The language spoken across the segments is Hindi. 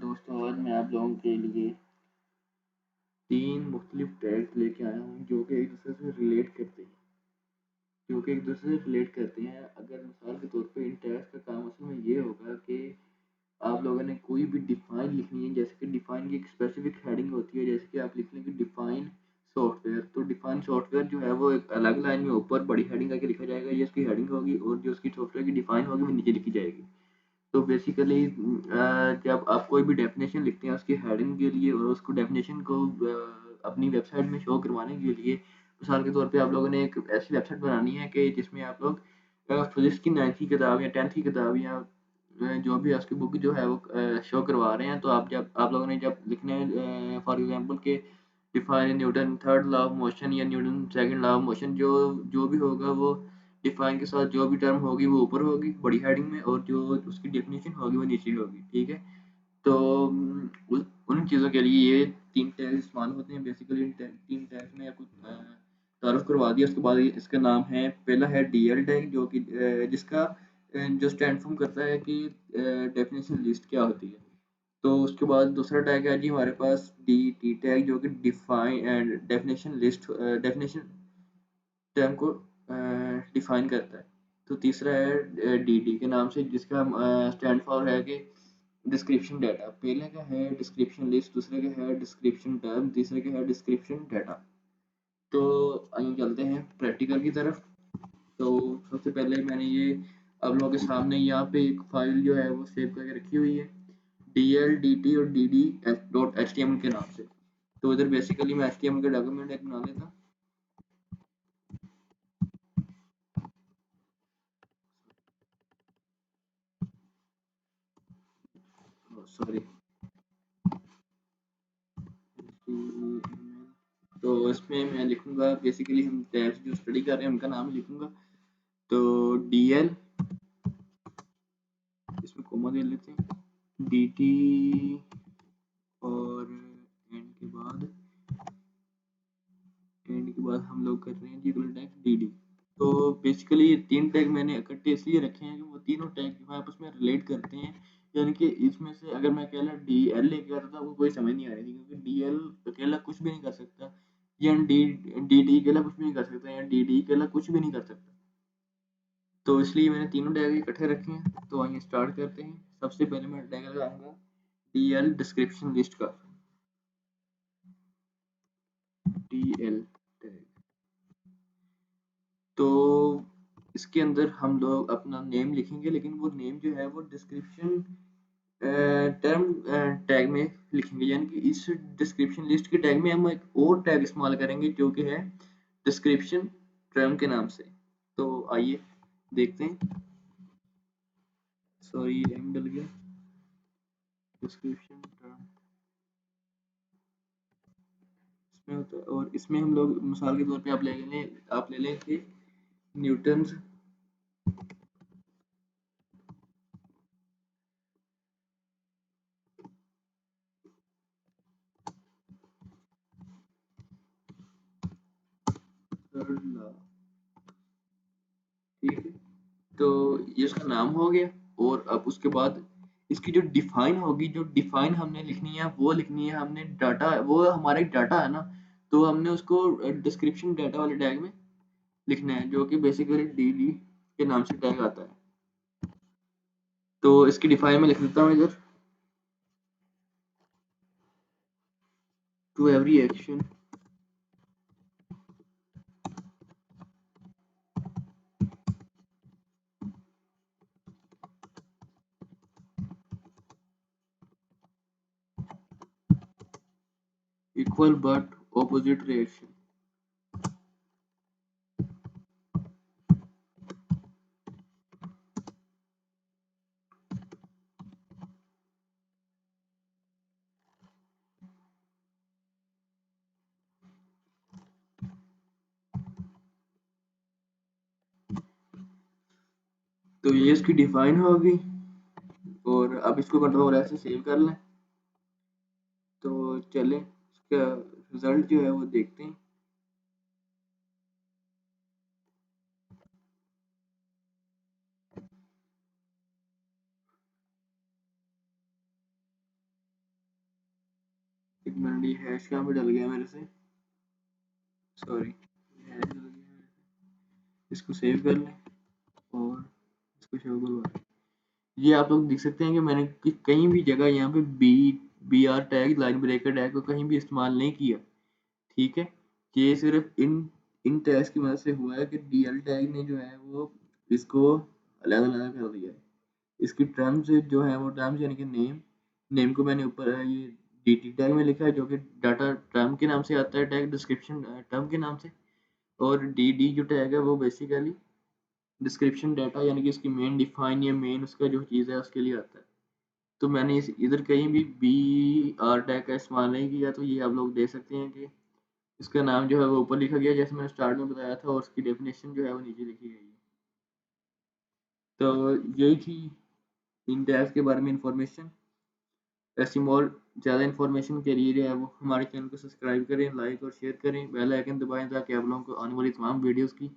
दोस्तों, आज मैं आप लोगों के लिए 3 मुख्तलिफ टैग्स लेके आया हूँ जो कि एक दूसरे से रिलेट करते हैं। अगर मिसाल के तौर पे इन टैग्स का काम असल में ये होगा कि आप लोगों ने कोई भी डिफाइन लिखनी है, जैसे कि डिफाइन की एक स्पेसिफिक हेडिंग होती है। जैसे कि आप लिख लेंगे डिफाइन सॉफ्टवेयर, तो डिफाइन सॉफ्टवेयर जो है वो एक अलग लाइन में ऊपर बड़ी हेडिंग करके लिखा जाएगा, ये उसकी हेडिंग होगी, और जो उसकी सॉफ्टवेयर की डिफाइन होगी वो नीचे लिखी जाएगी। तो बेसिकली जब आप कोई भी डेफिनेशन लिखते हैं उसकी हेडिंग के लिए और उसको डेफिनेशन को अपनी वेबसाइट में शो करवाने के लिए, मिसाल के तौर पे आप लोगों ने एक ऐसी वेबसाइट बनानी है कि जिसमें आप लोग फिजिक्स की 9th की किताब या 10th की किताब या जो भी उसकी बुक जो है वो शो करवा रहे हैं। तो आप लोगों ने जब लिखने फॉर एग्जांपल के define Newton third law of motion या Newton second law of motion, जो जो भी होगा वो डिफाइन के साथ जो भी टर्म होगी वो ऊपर होगी बड़ी हेडिंग में, और जो उसकी डेफिनेशन होगी वो नीचे होगी। ठीक है, तो उन चीज़ों के लिए ये 3 टैग इस्तेमाल होते हैं। बेसिकली इन 3 टैग्स में आपको तारुफ करवा दिया। उसके बाद इसका नाम है, पहला है डीएल टैग, जो कि जिसका जो स्टैंड फॉर्म करता है कि डेफिनेशन लिस्ट क्या होती है। तो उसके बाद दूसरा टैग है जी हमारे पास डी टी टैग, जो कि define and definition list definition term को डिफाइन करता है। तो तीसरा है डी डी के नाम से, जिसका स्टैंड फॉर है कि डिस्क्रिप्शन डाटा। पहले का है डिस्क्रिप्शन लिस्ट, दूसरे का है डिस्क्रिप्शन टर्म, तीसरे का है डिस्क्रिप्शन डाटा। तो आइए चलते हैं प्रैक्टिकल की तरफ। तो सबसे पहले मैंने ये आप लोगों के सामने यहाँ पे एक फाइल जो है वो सेव करके रखी हुई है, DL DT और DD डॉट HTML के नाम से। तो इधर बेसिकली मैं HTML का डॉक्यूमेंट एक बना लेता। सॉरी, तो इसमें मैं लिखूंगा, बेसिकली हम टैब्स जो स्टडी कर रहे हैं उनका नाम लिखूंगा। तो DL, इसमें कोमा दे लेते हैं, DT, और एंड के बाद हम लोग कर रहे हैं टैग DD। तो बेसिकली ये 3 टैग मैंने इकट्ठे इसलिए रखे हैं कि वो तीनों टैग जो है आपस में रिलेट करते हैं। यानी कि इसमें से अगर मैं अकेला DL लेके आता था वो कोई समझ नहीं आ रही थी, क्योंकि DL अकेला कुछ भी नहीं कर सकता, या DD अकेला कुछ भी नहीं कर सकता, या DD अकेला कुछ भी नहीं कर सकता। तो इसलिए मैंने तीनों टैग इकट्ठे रखे हैं। तो आइए स्टार्ट करते हैं। सबसे पहले मैं टैग लगाऊंगा DL डिस्क्रिप्शन लिस्ट का, DL टैग। तो इसके अंदर हम लोग अपना नेम लिखेंगे, लेकिन वो नेम जो है वो डिस्क्रिप्शन टर्म टैग में लिखेंगे। यानी कि इस डिस्क्रिप्शन लिस्ट के टैग में हम एक और टैग इस्तेमाल करेंगे जो कि है डिस्क्रिप्शन टर्म के नाम से। तो आइए देखते हैं। सॉरी, एम डल गया, डिस्क्रिप्शन टर्म इसमें होता है। और इसमें हम लोग मिसाल के तौर पे आप ले लें कि न्यूटन्स थर्ड लॉ। ठीक है, तो ये उसका नाम हो गया। और अब उसके बाद इसकी जो डिफाइन होगी, जो डिफाइन हमने लिखनी है वो लिखनी है हमने डाटा, वो हमारा एक डाटा है ना, तो हमने उसको डिस्क्रिप्शन डाटा वाले टैग में लिखना है, जो कि बेसिकली DD के नाम से टैग आता है। तो इसकी डिफाइन में लिख देता हूँ इधर, to every action equal but opposite reaction. तो ये इसकी डिफाइन होगी, और अब इसको कंट्रोल ऐसे सेव कर लें। तो चलें इसका रिजल्ट जो है वो देखते हैं। एक मिनट, ये हैश कहाँ पे डल गया मेरे से, सॉरी, हैश डल गया मेरे से। इसको सेव कर लें और इसको शो करवा। ये आप लोग देख सकते हैं कि मैंने कहीं भी जगह यहाँ पे BR tag, line breaker tag को कहीं भी इस्तेमाल नहीं किया, ठीक है। ये सिर्फ इन टैग्स की मदद से हुआ है कि DL टैग ने जो है वो इसको अलग-अलग कर दिया है। इसकी टर्म्स जो है वो टर्म्स यानी कि नेम को मैंने ऊपर ये DT टैग में लिखा है, जो कि डाटा टर्म के नाम से आता है, टैग डिस्क्रिप्शन टर्म के नाम से। और DD जो टैग है वो बेसिकली डिस्क्रिप्शन डाटा यानी कि इसकी मेन डिफाइन या मेन उसका जो चीज़ है उसके लिए आता है। तो मैंने इस इधर कहीं भी BR टैग का इस्तेमाल नहीं किया, तो ये आप लोग देख सकते हैं कि इसका नाम जो है वो ऊपर लिखा गया जैसे मैंने स्टार्ट में बताया था, और उसकी डेफिनेशन जो है वो नीचे लिखी गई है। तो यही थी इन टैग्स के बारे में इंफॉर्मेशन। ऐसी और ज़्यादा इन्फॉर्मेशन के लिए जो है वो हमारे चैनल को सब्सक्राइब करें, लाइक और शेयर करें, बेल आइकन दबाएं ताकि आप लोगों को आने वाली तमाम वीडियोस की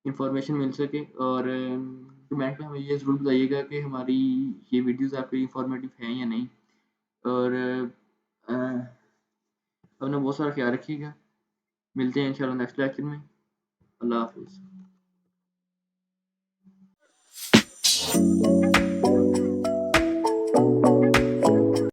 इन्फॉर्मेशन मिल सके। और कमेंट में हमें ये ज़रूर बताइएगा कि हमारी ये वीडियोस आपके इंफॉर्मेटिव हैं या नहीं। और अपना बहुत सारा ख्याल रखिएगा। मिलते हैं इंशाल्लाह नेक्स्ट लेक्चर में। अल्लाह हाफिज़।